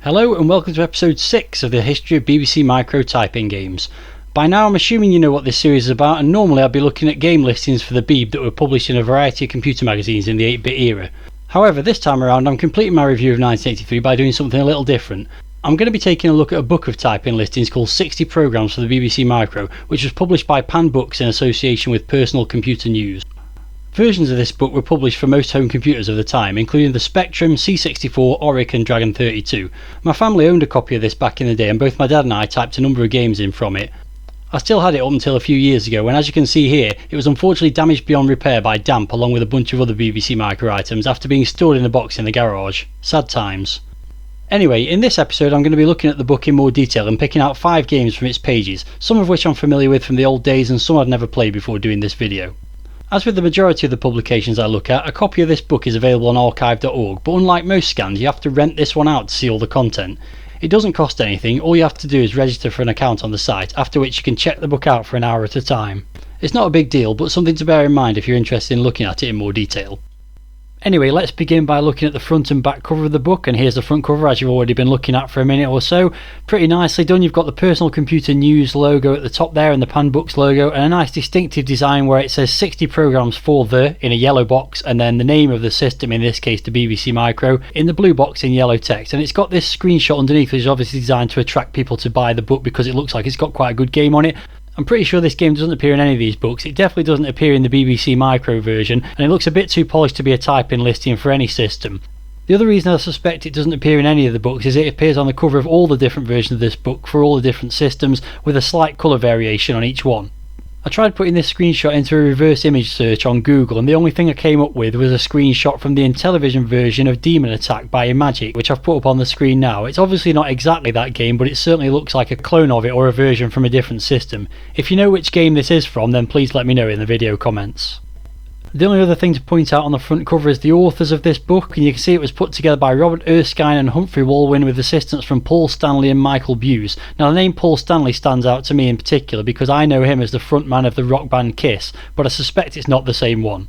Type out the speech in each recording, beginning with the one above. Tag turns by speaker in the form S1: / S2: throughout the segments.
S1: Hello and welcome to episode 6 of the history of BBC Micro typing games. By now I'm assuming you know what this series is about, and normally I'd be looking at game listings for the Beeb that were published in a variety of computer magazines in the 8-bit era. However, this time around I'm completing my review of 1983 by doing something a little different. I'm going to be taking a look at a book of typing listings called 60 Programs for the BBC Micro, which was published by Pan Books in association with Personal Computer News. Versions of this book were published for most home computers of the time, including the Spectrum, C64, Oric and Dragon 32. My family owned a copy of this back in the day, and both my dad and I typed a number of games in from it. I still had it up until a few years ago, and as you can see here, it was unfortunately damaged beyond repair by damp along with a bunch of other BBC Micro items after being stored in a box in the garage. Sad times. Anyway, in this episode I'm going to be looking at the book in more detail and picking out 5 games from its pages, some of which I'm familiar with from the old days and some I'd never played before doing this video. As with the majority of the publications I look at, a copy of this book is available on archive.org, but unlike most scans you have to rent this one out to see all the content. It doesn't cost anything, all you have to do is register for an account on the site, after which you can check the book out for an hour at a time. It's not a big deal, but something to bear in mind if you're interested in looking at it in more detail. Anyway, let's begin by looking at the front and back cover of the book, and here's the front cover as you've already been looking at for a minute or so. Pretty nicely done. You've got the Personal Computer News logo at the top there and the Pan Books logo, and a nice distinctive design where it says 60 programs for the in a yellow box, and then the name of the system, in this case the BBC Micro, in the blue box in yellow text. And it's got this screenshot underneath which is obviously designed to attract people to buy the book because it looks like it's got quite a good game on it. I'm pretty sure this game doesn't appear in any of these books. It definitely doesn't appear in the BBC Micro version, and it looks a bit too polished to be a typing listing for any system. The other reason I suspect it doesn't appear in any of the books is it appears on the cover of all the different versions of this book for all the different systems, with a slight colour variation on each one. I tried putting this screenshot into a reverse image search on Google, and the only thing I came up with was a screenshot from the Intellivision version of Demon Attack by Imagic, which I've put up on the screen now. It's obviously not exactly that game, but it certainly looks like a clone of it or a version from a different system. If you know which game this is from, then please let me know in the video comments. The only other thing to point out on the front cover is the authors of this book, and you can see it was put together by Robert Erskine and Humphrey Walwyn with assistance from Paul Stanley and Michael Buse. Now the name Paul Stanley stands out to me in particular because I know him as the frontman of the rock band Kiss, but I suspect it's not the same one.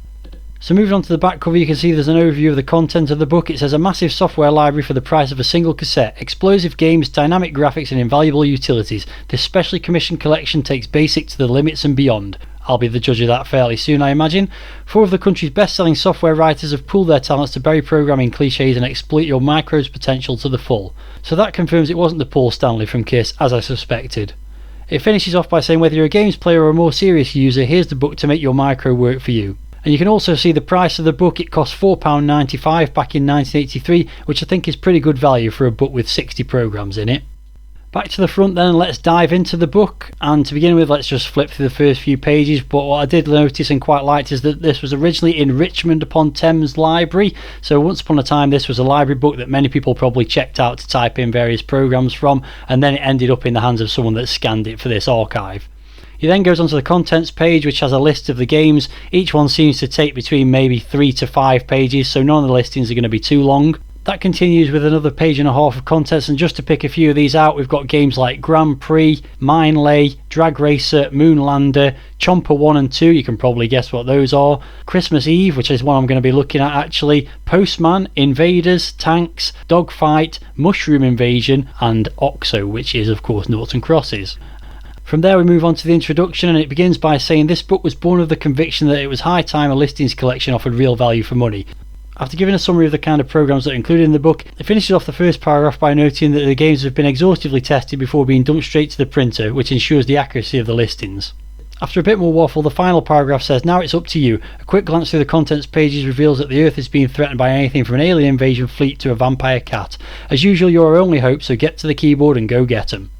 S1: So moving on to the back cover, you can see there's an overview of the content of the book. It says a massive software library for the price of a single cassette, explosive games, dynamic graphics and invaluable utilities. This specially commissioned collection takes BASIC to the limits and beyond. I'll be the judge of that fairly soon, I imagine. 4 of the country's best-selling software writers have pooled their talents to bury programming cliches and exploit your micro's potential to the full. So that confirms it wasn't the Paul Stanley from Kiss, as I suspected. It finishes off by saying whether you're a games player or a more serious user, here's the book to make your micro work for you. And you can also see the price of the book. It cost £4.95 back in 1983, which I think is pretty good value for a book with 60 programs in it. Back to the front then, let's dive into the book, and to begin with let's just flip through the first few pages. But what I did notice and quite liked is that this was originally in Richmond upon Thames Library, so once upon a time this was a library book that many people probably checked out to type in various programs from, and then it ended up in the hands of someone that scanned it for this archive. He then goes on to the contents page, which has a list of the games. Each one seems to take between maybe 3 to 5 pages, so none of the listings are going to be too long. That continues with another page and a half of contents, and just to pick a few of these out, we've got games like Grand Prix, Mine Lay, Drag Racer, Moonlander, Chomper 1 and 2, you can probably guess what those are, Christmas Eve, which is one I'm going to be looking at actually, Postman, Invaders, Tanks, Dogfight, Mushroom Invasion, and Oxo, which is of course Noughts and Crosses. From there we move on to the introduction, and it begins by saying this book was born of the conviction that it was high time a listings collection offered real value for money. After giving a summary of the kind of programs that are included in the book, it finishes off the first paragraph by noting that the games have been exhaustively tested before being dumped straight to the printer, which ensures the accuracy of the listings. After a bit more waffle, the final paragraph says, now it's up to you. A quick glance through the contents pages reveals that the Earth is being threatened by anything from an alien invasion fleet to a vampire cat. As usual, you're our only hope, so get to the keyboard and go get 'em.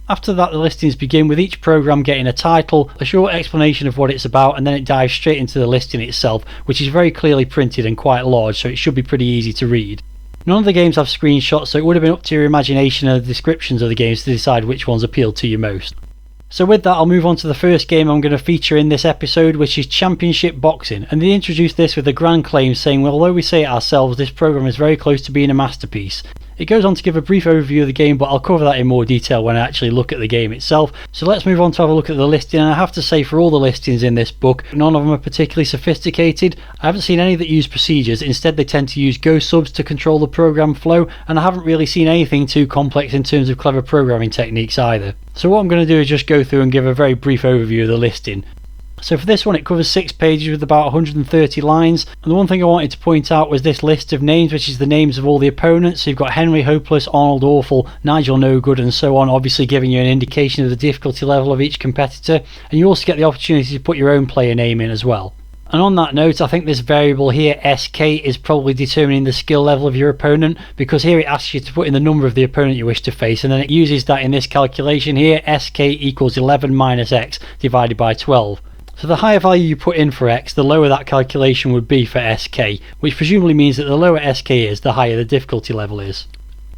S1: After that, the listings begin with each program getting a title, a short explanation of what it's about, and then it dives straight into the listing itself, which is very clearly printed and quite large, so it should be pretty easy to read. None of the games have screenshots, so it would have been up to your imagination and the descriptions of the games to decide which ones appealed to you most. So with that, I'll move on to the first game I'm going to feature in this episode, which is Championship Boxing, and they introduced this with a grand claim saying, well, although we say it ourselves, this program is very close to being a masterpiece. It goes on to give a brief overview of the game, but I'll cover that in more detail when I actually look at the game itself. So let's move on to have a look at the listing, and I have to say, for all the listings in this book, none of them are particularly sophisticated. I haven't seen any that use procedures. Instead, they tend to use Go subs to control the program flow, and I haven't really seen anything too complex in terms of clever programming techniques either. So what I'm going to do is just go through and give a very brief overview of the listing. So for this one, it covers 6 pages with about 130 lines, and the one thing I wanted to point out was this list of names, which is the names of all the opponents. So you've got Henry Hopeless, Arnold Awful, Nigel No Good, and so on, obviously giving you an indication of the difficulty level of each competitor, and you also get the opportunity to put your own player name in as well. And on that note, I think this variable here, SK, is probably determining the skill level of your opponent, because here it asks you to put in the number of the opponent you wish to face, and then it uses that in this calculation here, SK equals 11 minus X divided by 12. So the higher value you put in for X, the lower that calculation would be for SK, which presumably means that the lower SK is, the higher the difficulty level is.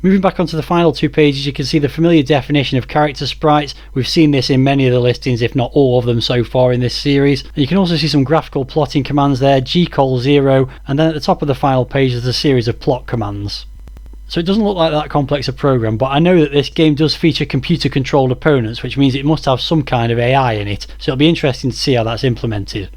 S1: Moving back onto the final 2 pages, you can see the familiar definition of character sprites. We've seen this in many of the listings, if not all of them so far in this series. And you can also see some graphical plotting commands there, gcol0, and then at the top of the final page there's a series of plot commands. So it doesn't look like that complex a program, but I know that this game does feature computer controlled opponents, which means it must have some kind of AI in it, so it'll be interesting to see how that's implemented.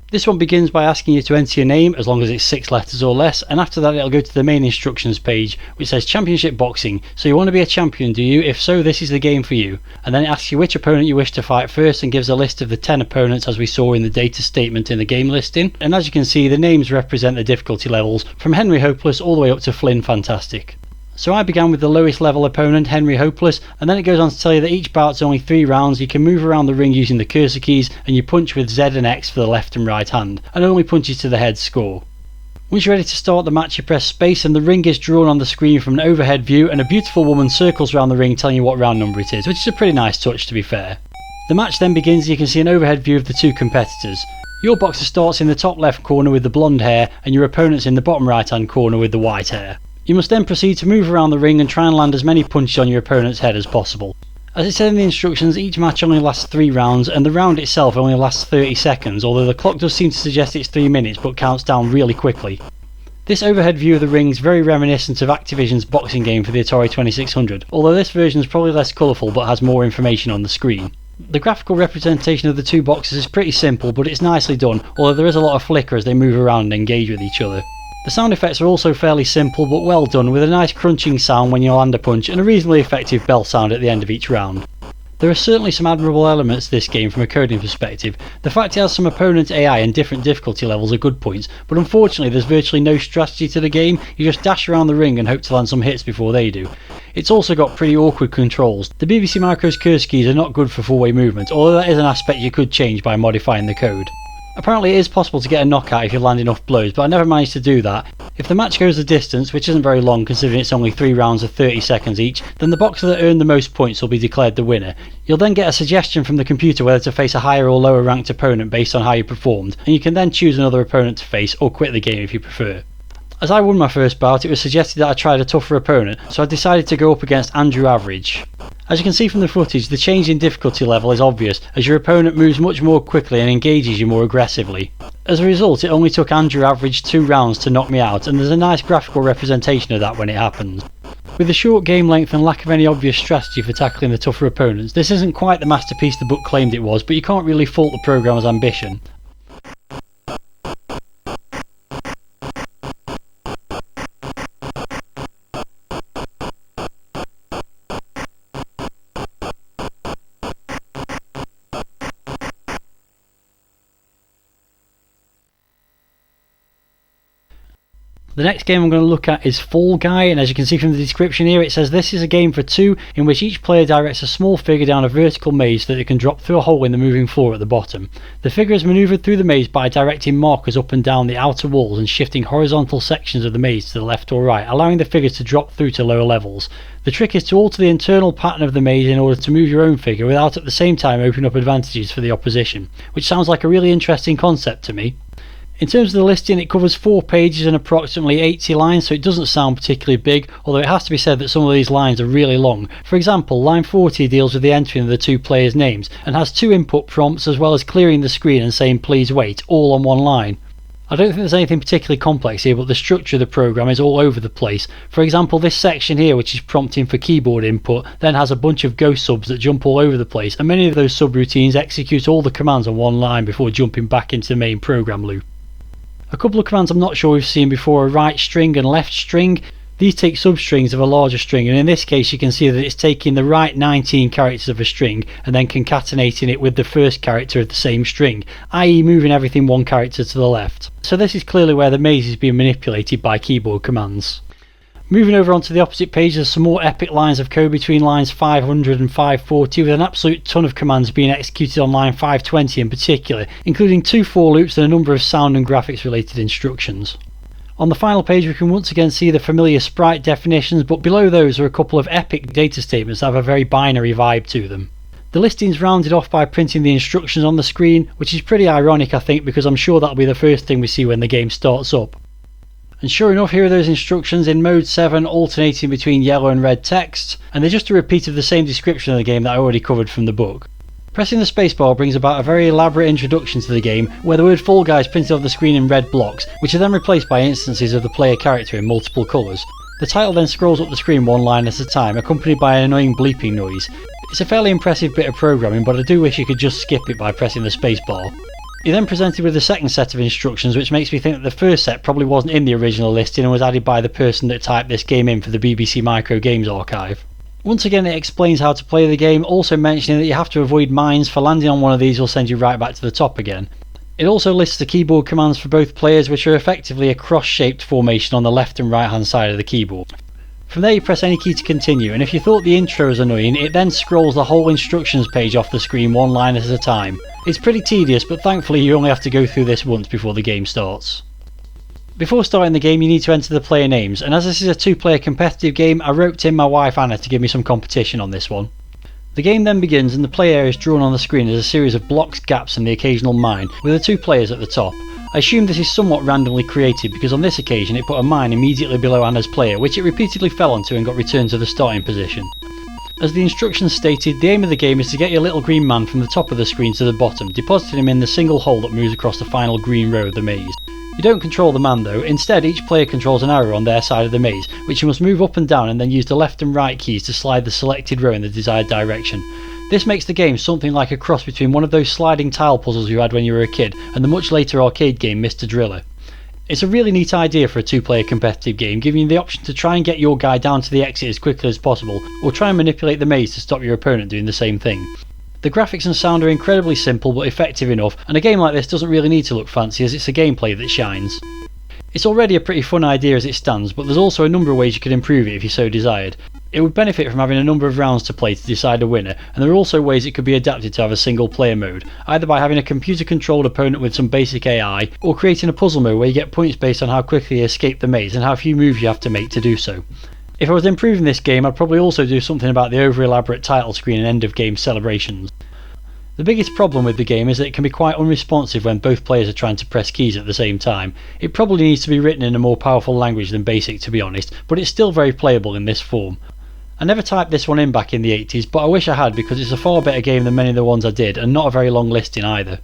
S1: This one begins by asking you to enter your name, as long as it's 6 letters or less, and after that it'll go to the main instructions page, which says Championship Boxing. So you want to be a champion, do you? If so, this is the game for you. And then it asks you which opponent you wish to fight first, and gives a list of the 10 opponents as we saw in the data statement in the game listing. And as you can see, the names represent the difficulty levels, from Henry Hopeless all the way up to Flynn Fantastic. So I began with the lowest level opponent, Henry Hopeless, and then it goes on to tell you that each bout's only 3 rounds. You can move around the ring using the cursor keys, and you punch with Z and X for the left and right hand, and only punches to the head score. Once you're ready to start the match, you press space and the ring is drawn on the screen from an overhead view, and a beautiful woman circles around the ring telling you what round number it is, which is a pretty nice touch to be fair. The match then begins, and you can see an overhead view of the 2 competitors. Your boxer starts in the top left corner with the blonde hair, and your opponent's in the bottom right hand corner with the white hair. You must then proceed to move around the ring and try and land as many punches on your opponent's head as possible. As it said in the instructions, each match only lasts 3 rounds, and the round itself only lasts 30 seconds, although the clock does seem to suggest it's 3 minutes but counts down really quickly. This overhead view of the ring is very reminiscent of Activision's boxing game for the Atari 2600, although this version is probably less colourful but has more information on the screen. The graphical representation of the 2 boxers is pretty simple, but it's nicely done, although there is a lot of flicker as they move around and engage with each other. The sound effects are also fairly simple but well done, with a nice crunching sound when you land a punch and a reasonably effective bell sound at the end of each round. There are certainly some admirable elements to this game from a coding perspective. The fact it has some opponent AI and different difficulty levels are good points, but unfortunately there's virtually no strategy to the game. You just dash around the ring and hope to land some hits before they do. It's also got pretty awkward controls. The BBC Micro's cursor keys are not good for full-way movement, although that is an aspect you could change by modifying the code. Apparently it is possible to get a knockout if you land enough blows, but I never managed to do that. If the match goes the distance, which isn't very long considering it's only 3 rounds of 30 seconds each, then the boxer that earned the most points will be declared the winner. You'll then get a suggestion from the computer whether to face a higher or lower ranked opponent based on how you performed, and you can then choose another opponent to face or quit the game if you prefer. As I won my first bout, it was suggested that I tried a tougher opponent, so I decided to go up against Andrew Average. As you can see from the footage, the change in difficulty level is obvious, as your opponent moves much more quickly and engages you more aggressively. As a result, it only took Andrew Average 2 rounds to knock me out, and there's a nice graphical representation of that when it happens. With the short game length and lack of any obvious strategy for tackling the tougher opponents, this isn't quite the masterpiece the book claimed it was, but you can't really fault the programmer's ambition. The next game I'm going to look at is Fall Guy, and as you can see from the description here, it says this is a game for 2 in which each player directs a small figure down a vertical maze so that it can drop through a hole in the moving floor at the bottom. The figure is manoeuvred through the maze by directing markers up and down the outer walls and shifting horizontal sections of the maze to the left or right, allowing the figure to drop through to lower levels. The trick is to alter the internal pattern of the maze in order to move your own figure without at the same time opening up advantages for the opposition, which sounds like a really interesting concept to me. In terms of the listing, it covers 4 pages and approximately 80 lines, so it doesn't sound particularly big, although it has to be said that some of these lines are really long. For example, line 40 deals with the entering of the 2 players' names, and has 2 input prompts as well as clearing the screen and saying please wait, all on one line. I don't think there's anything particularly complex here, but the structure of the program is all over the place. For example, this section here, which is prompting for keyboard input, then has a bunch of ghost subs that jump all over the place, and many of those subroutines execute all the commands on one line before jumping back into the main program loop. A couple of commands I'm not sure we've seen before are right string and left string. These take substrings of a larger string, and in this case you can see that it's taking the right 19 characters of a string and then concatenating it with the first character of the same string, i.e. moving everything one character to the left. So this is clearly where the maze is being manipulated by keyboard commands. Moving over onto the opposite page, there's some more epic lines of code between lines 500 and 540, with an absolute ton of commands being executed on line 520 in particular, including 2 for loops and a number of sound and graphics related instructions. On the final page we can once again see the familiar sprite definitions, but below those are a couple of epic data statements that have a very binary vibe to them. The listing's rounded off by printing the instructions on the screen, which is pretty ironic I think, because I'm sure that'll be the first thing we see when the game starts up. And sure enough, here are those instructions in mode 7, alternating between yellow and red text, and they're just a repeat of the same description of the game that I already covered from the book. Pressing the spacebar brings about a very elaborate introduction to the game, where the word Fall Guy is printed off the screen in red blocks, which are then replaced by instances of the player character in multiple colours. The title then scrolls up the screen one line at a time, accompanied by an annoying bleeping noise. It's a fairly impressive bit of programming, but I do wish you could just skip it by pressing the spacebar. You're then presented with the second set of instructions, which makes me think that the first set probably wasn't in the original listing and was added by the person that typed this game in for the BBC Micro Games archive. Once again it explains how to play the game, also mentioning that you have to avoid mines, for landing on one of these will send you right back to the top again. It also lists the keyboard commands for both players, which are effectively a cross-shaped formation on the left and right hand side of the keyboard. From there you press any key to continue, and if you thought the intro was annoying, it then scrolls the whole instructions page off the screen one line at a time. It's pretty tedious, but thankfully you only have to go through this once before the game starts. Before starting the game you need to enter the player names, and as this is a 2-player competitive game, I roped in my wife Anna to give me some competition on this one. The game then begins and the play area is drawn on the screen as a series of blocks, gaps and the occasional mine, with the 2 players at the top. I assume this is somewhat randomly created because on this occasion it put a mine immediately below Anna's player, which it repeatedly fell onto and got returned to the starting position. As the instructions stated, the aim of the game is to get your little green man from the top of the screen to the bottom, depositing him in the single hole that moves across the final green row of the maze. You don't control the man though, instead each player controls an arrow on their side of the maze, which you must move up and down and then use the left and right keys to slide the selected row in the desired direction. This makes the game something like a cross between one of those sliding tile puzzles you had when you were a kid and the much later arcade game Mr. Driller. It's a really neat idea for a 2-player competitive game, giving you the option to try and get your guy down to the exit as quickly as possible, or try and manipulate the maze to stop your opponent doing the same thing. The graphics and sound are incredibly simple but effective enough, and a game like this doesn't really need to look fancy as it's the gameplay that shines. It's already a pretty fun idea as it stands, but there's also a number of ways you could improve it if you so desired. It would benefit from having a number of rounds to play to decide a winner, and there are also ways it could be adapted to have a single player mode, either by having a computer controlled opponent with some basic AI, or creating a puzzle mode where you get points based on how quickly you escape the maze and how few moves you have to make to do so. If I was improving this game I'd probably also do something about the over elaborate title screen and end of game celebrations. The biggest problem with the game is that it can be quite unresponsive when both players are trying to press keys at the same time. It probably needs to be written in a more powerful language than BASIC to be honest, but it's still very playable in this form. I never typed this one in back in the 80s, but I wish I had because it's a far better game than many of the ones I did, and not a very long listing either.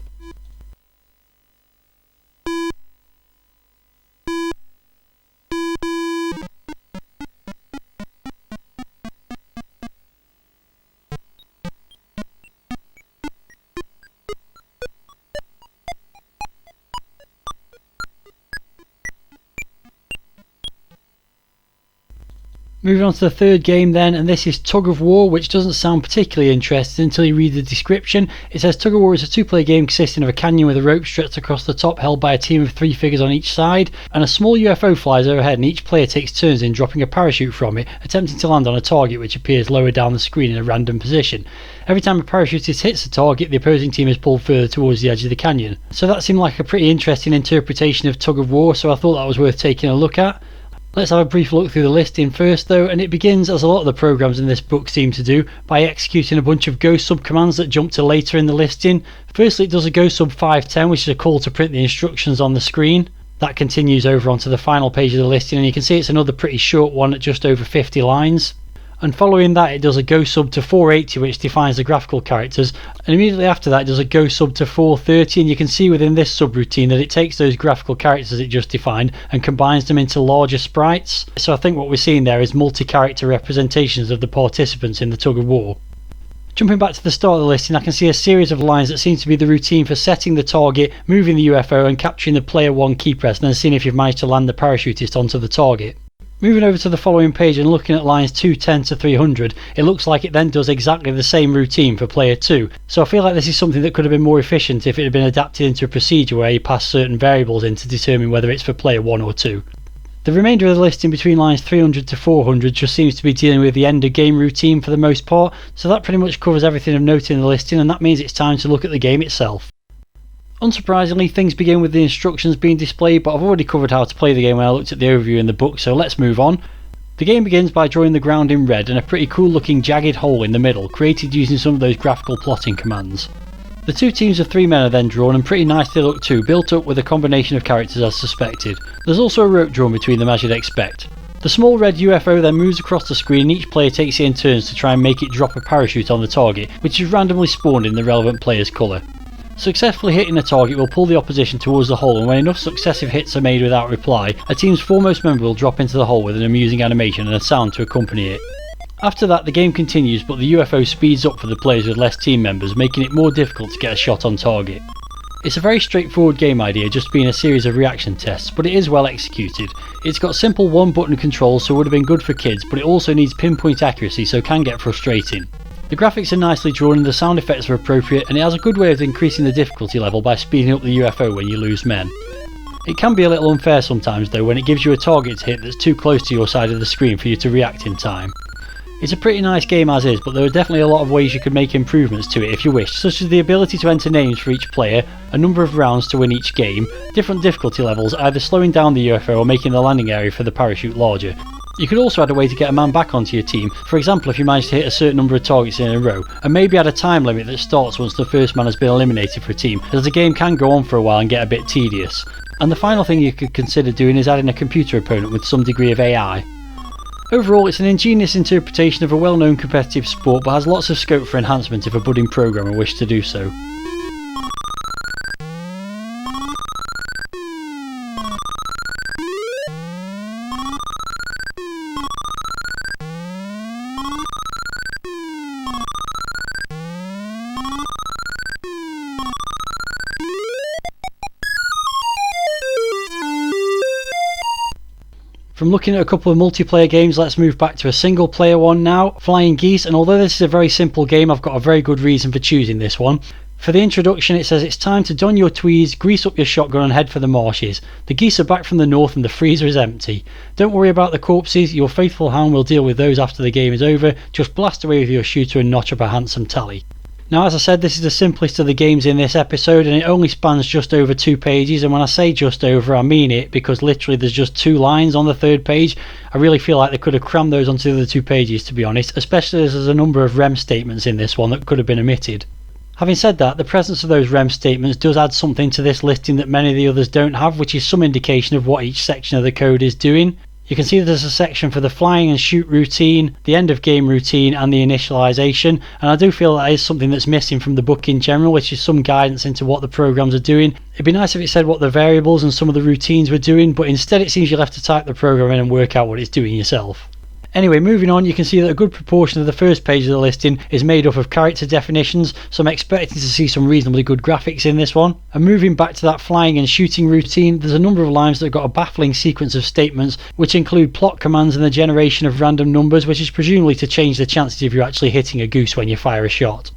S1: Moving on to the third game then, and this is Tug of War, which doesn't sound particularly interesting until you read the description. It says Tug of War is a 2-player game consisting of a canyon with a rope stretched across the top held by a team of 3 figures on each side, and a small UFO flies overhead and each player takes turns in dropping a parachute from it, attempting to land on a target which appears lower down the screen in a random position. Every time a parachutist hits the target, the opposing team is pulled further towards the edge of the canyon. So that seemed like a pretty interesting interpretation of Tug of War, so I thought that was worth taking a look at. Let's have a brief look through the listing first though, and it begins, as a lot of the programs in this book seem to do, by executing a bunch of Go sub commands that jump to later in the listing. Firstly it does a Go sub 510, which is a call to print the instructions on the screen. That continues over onto the final page of the listing, and you can see it's another pretty short one at just over 50 lines. and following that it does a go sub to 480, which defines the graphical characters, and immediately after that it does a go sub to 430, and you can see within this subroutine that it takes those graphical characters it just defined and combines them into larger sprites. So I think what we're seeing there is multi-character representations of the participants in the tug of war. Jumping back to the start of the listing, I can see a series of lines that seem to be the routine for setting the target, moving the UFO and capturing the player 1 key press, and then seeing if you've managed to land the parachutist onto the target. Moving over to the following page and looking at lines 210 to 300, it looks like it then does exactly the same routine for player 2. So I feel like this is something that could have been more efficient if it had been adapted into a procedure where you pass certain variables in to determine whether it's for player 1 or 2. The remainder of the listing between lines 300 to 400 just seems to be dealing with the end of game routine for the most part, so that pretty much covers everything of note in the listing, and that means it's time to look at the game itself. Unsurprisingly, things begin with the instructions being displayed, but I've already covered how to play the game when I looked at the overview in the book, so let's move on. The game begins by drawing the ground in red and a pretty cool looking jagged hole in the middle, created using some of those graphical plotting commands. The 2 teams of 3 men are then drawn, and pretty nice they look too, built up with a combination of characters as suspected. There's also a rope drawn between them as you'd expect. The small red UFO then moves across the screen and each player takes it in turns to try and make it drop a parachute on the target, which is randomly spawned in the relevant player's colour. Successfully hitting a target will pull the opposition towards the hole, and when enough successive hits are made without reply, a team's foremost member will drop into the hole with an amusing animation and a sound to accompany it. After that, the game continues, but the UFO speeds up for the players with less team members, making it more difficult to get a shot on target. It's a very straightforward game idea, just being a series of reaction tests, but it is well executed. It's got simple one-button controls, so it would have been good for kids, but it also needs pinpoint accuracy, so can get frustrating. The graphics are nicely drawn and the sound effects are appropriate, and it has a good way of increasing the difficulty level by speeding up the UFO when you lose men. It can be a little unfair sometimes though when it gives you a target to hit that's too close to your side of the screen for you to react in time. It's a pretty nice game as is, but there are definitely a lot of ways you could make improvements to it if you wish, such as the ability to enter names for each player, a number of rounds to win each game, different difficulty levels, either slowing down the UFO or making the landing area for the parachute larger. You could also add a way to get a man back onto your team, for example if you manage to hit a certain number of targets in a row, and maybe add a time limit that starts once the first man has been eliminated for a team, as the game can go on for a while and get a bit tedious. And the final thing you could consider doing is adding a computer opponent with some degree of AI. Overall, it's an ingenious interpretation of a well-known competitive sport, but has lots of scope for enhancement if a budding programmer wished to do so. From looking at a couple of multiplayer games, let's move back to a single player one now, Flying Geese, and although this is a very simple game, I've got a very good reason for choosing this one. For the introduction it says it's time to don your tweeds, grease up your shotgun and head for the marshes. The geese are back from the north and the freezer is empty. Don't worry about the corpses, your faithful hound will deal with those after the game is over, just blast away with your shooter and notch up a handsome tally. Now as I said, this is the simplest of the games in this episode and it only spans just over 2 pages, and when I say just over I mean it, because literally there's just 2 lines on the 3rd page. I really feel like they could have crammed those onto the other 2 pages to be honest, especially as there's a number of REM statements in this one that could have been omitted. Having said that, the presence of those REM statements does add something to this listing that many of the others don't have, which is some indication of what each section of the code is doing. You can see that there's a section for the flying and shoot routine, the end of game routine and the initialization, and I do feel that is something that's missing from the book in general, which is some guidance into what the programs are doing. It'd be nice if it said what the variables and some of the routines were doing, but instead it seems you'll have to type the program in and work out what it's doing yourself. Anyway, moving on, you can see that a good proportion of the first page of the listing is made up of character definitions, so I'm expecting to see some reasonably good graphics in this one. And moving back to that flying and shooting routine, there's a number of lines that have got a baffling sequence of statements, which include plot commands and the generation of random numbers, which is presumably to change the chances of you actually hitting a goose when you fire a shot.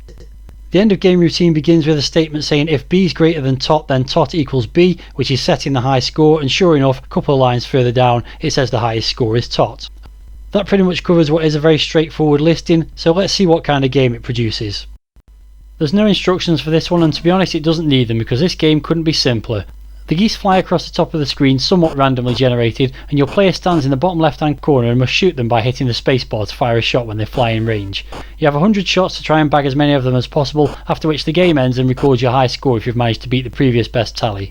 S1: The end of game routine begins with a statement saying if B is greater than tot, then tot equals B, which is setting the high score, and sure enough, a couple of lines further down, it says the highest score is tot. That pretty much covers what is a very straightforward listing, so let's see what kind of game it produces. There's no instructions for this one, and to be honest it doesn't need them because this game couldn't be simpler. The geese fly across the top of the screen somewhat randomly generated, and your player stands in the bottom left hand corner and must shoot them by hitting the spacebar to fire a shot when they fly in range. You have 100 shots to try and bag as many of them as possible, after which the game ends and records your high score if you've managed to beat the previous best tally.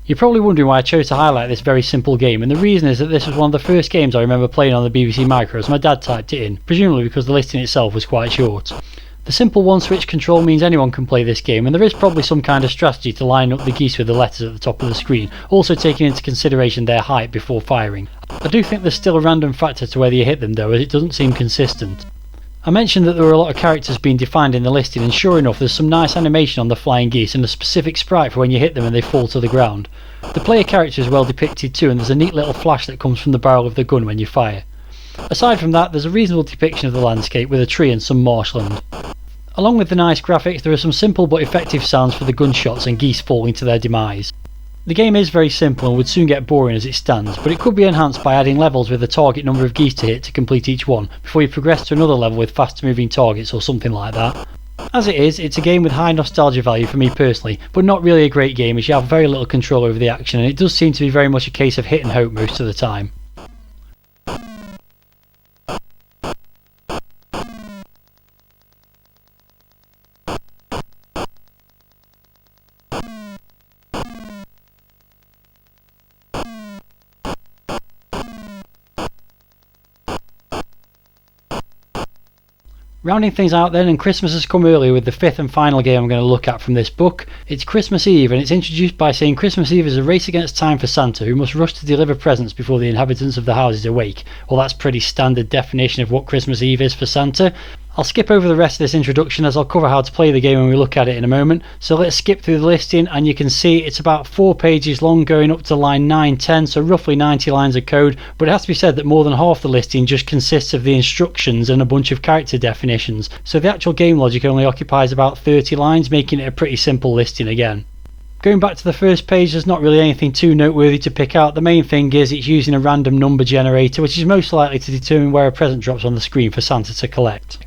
S1: You're probably wondering why I chose to highlight this very simple game, and the reason is that this was one of the first games I remember playing on the BBC Micro as my dad typed it in, presumably because the listing itself was quite short. The simple one-switch control means anyone can play this game, and there is probably some kind of strategy to line up the geese with the letters at the top of the screen, also taking into consideration their height before firing. I do think there's still a random factor to whether you hit them though, as it doesn't seem consistent. I mentioned that there were a lot of characters being defined in the listing, and sure enough there's some nice animation on the flying geese and a specific sprite for when you hit them and they fall to the ground. The player character is well depicted too, and there's a neat little flash that comes from the barrel of the gun when you fire. Aside from that, there's a reasonable depiction of the landscape with a tree and some marshland. Along with the nice graphics, there are some simple but effective sounds for the gunshots and geese falling to their demise. The game is very simple and would soon get boring as it stands, but it could be enhanced by adding levels with a target number of geese to hit to complete each one, before you progress to another level with faster moving targets or something like that. As it is, it's a game with high nostalgia value for me personally, but not really a great game as you have very little control over the action, and it does seem to be very much a case of hit and hope most of the time. Rounding things out then, and Christmas has come earlier with the fifth and final game I'm going to look at from this book. It's Christmas Eve, and it's introduced by saying Christmas Eve is a race against time for Santa, who must rush to deliver presents before the inhabitants of the houses awake. Well, that's pretty standard definition of what Christmas Eve is for Santa. I'll skip over the rest of this introduction as I'll cover how to play the game when we look at it in a moment, so let's skip through the listing, and you can see it's about 4 pages long going up to line 910, so roughly 90 lines of code, but it has to be said that more than half the listing just consists of the instructions and a bunch of character definitions, so the actual game logic only occupies about 30 lines, making it a pretty simple listing again. Going back to the first page, there's not really anything too noteworthy to pick out. The main thing is it's using a random number generator, which is most likely to determine where a present drops on the screen for Santa to collect.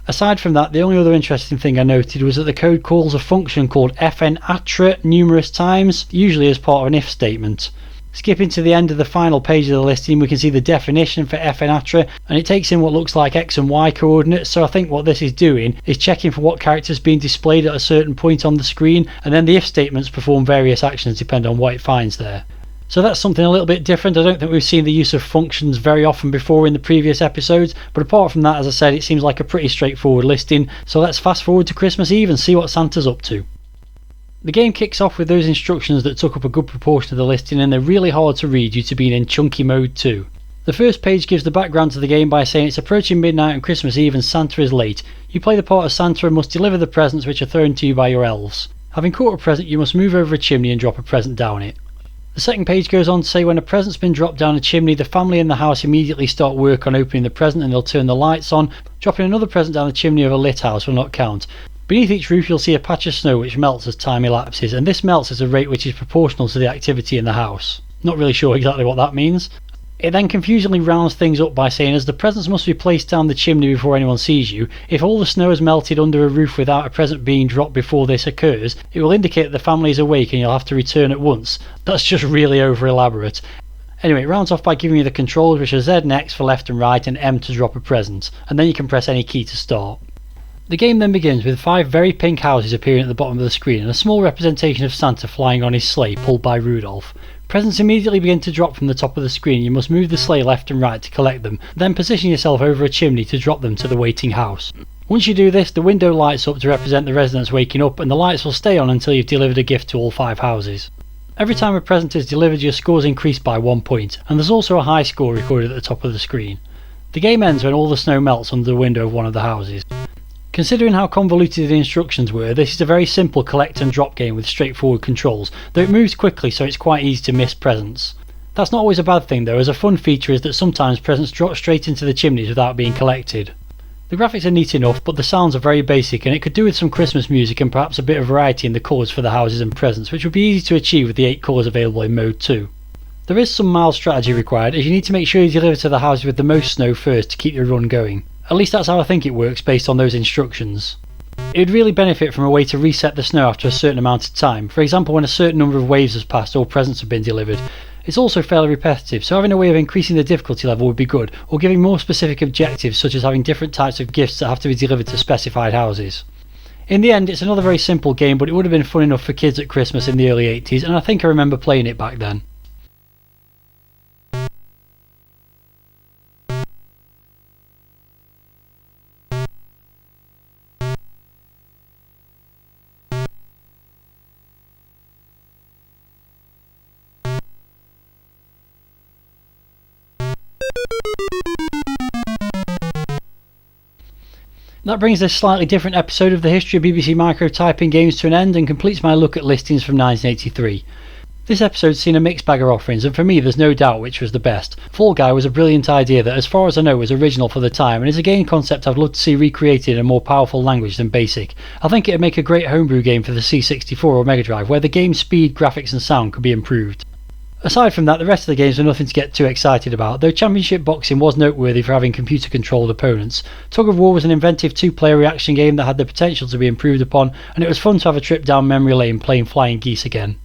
S1: Aside from that, the only other interesting thing I noted was that the code calls a function called fnatra numerous times, usually as part of an if statement. Skipping to the end of the final page of the listing, we can see the definition for fnatra, and it takes in what looks like x and y coordinates, so I think what this is doing is checking for what character is being displayed at a certain point on the screen, and then the if statements perform various actions depending on what it finds there. So that's something a little bit different. I don't think we've seen the use of functions very often before in the previous episodes, but apart from that, as I said, it seems like a pretty straightforward listing, so let's fast forward to Christmas Eve and see what Santa's up to. The game kicks off with those instructions that took up a good proportion of the listing, and they're really hard to read due to being in chunky mode too. The first page gives the background to the game by saying it's approaching midnight on Christmas Eve and Santa is late. You play the part of Santa and must deliver the presents which are thrown to you by your elves. Having caught a present, you must move over a chimney and drop a present down it. The second page goes on to say when a present's been dropped down a chimney, the family in the house immediately start work on opening the present, and they'll turn the lights on. Dropping another present down the chimney of a lit house will not count. Beneath each roof you'll see a patch of snow which melts as time elapses, and this melts at a rate which is proportional to the activity in the house. Not really sure exactly what that means. It then confusingly rounds things up by saying as the presents must be placed down the chimney before anyone sees you, if all the snow has melted under a roof without a present being dropped before this occurs, it will indicate that the family is awake and you'll have to return at once. That's just really over elaborate. Anyway, it rounds off by giving you the controls, which are Z and X for left and right and M to drop a present, and then you can press any key to start. The game then begins with 5 very pink houses appearing at the bottom of the screen and a small representation of Santa flying on his sleigh pulled by Rudolph. Presents immediately begin to drop from the top of the screen. You must move the sleigh left and right to collect them, then position yourself over a chimney to drop them to the waiting house. Once you do this, the window lights up to represent the residents waking up, and the lights will stay on until you've delivered a gift to all 5 houses. Every time a present is delivered, your scores increase by 1 point, and there's also a high score recorded at the top of the screen. The game ends when all the snow melts under the window of one of the houses. Considering how convoluted the instructions were, this is a very simple collect and drop game with straightforward controls, though it moves quickly so it's quite easy to miss presents. That's not always a bad thing though, as a fun feature is that sometimes presents drop straight into the chimneys without being collected. The graphics are neat enough, but the sounds are very basic, and it could do with some Christmas music and perhaps a bit of variety in the colours for the houses and presents, which would be easy to achieve with the 8 colours available in Mode 2. There is some mild strategy required, as you need to make sure you deliver to the houses with the most snow first to keep your run going. At least that's how I think it works based on those instructions. It would really benefit from a way to reset the snow after a certain amount of time, for example when a certain number of waves has passed or presents have been delivered. It's also fairly repetitive, so having a way of increasing the difficulty level would be good, or giving more specific objectives such as having different types of gifts that have to be delivered to specified houses. In the end, it's another very simple game, but it would have been fun enough for kids at Christmas in the early 80s, and I think I remember playing it back then. That brings this slightly different episode of the history of BBC Micro typing games to an end and completes my look at listings from 1983. This episode's seen a mixed bag of offerings, and for me there's no doubt which was the best. Fall Guy was a brilliant idea that, as far as I know, was original for the time and is a game concept I'd love to see recreated in a more powerful language than BASIC. I think it'd make a great homebrew game for the C64 or Mega Drive, where the game's speed, graphics and sound could be improved. Aside from that, the rest of the games were nothing to get too excited about, though Championship Boxing was noteworthy for having computer-controlled opponents. Tug of War was an inventive two-player reaction game that had the potential to be improved upon, and it was fun to have a trip down memory lane playing Flying Geese again.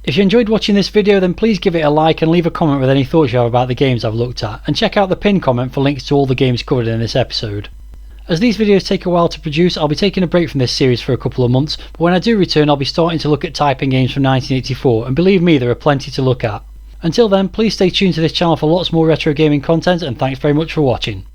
S1: If you enjoyed watching this video, then please give it a like and leave a comment with any thoughts you have about the games I've looked at, and check out the pinned comment for links to all the games covered in this episode. As these videos take a while to produce, I'll be taking a break from this series for a couple of months, but when I do return I'll be starting to look at typing games from 1984, and believe me, there are plenty to look at. Until then, please stay tuned to this channel for lots more retro gaming content, and thanks very much for watching.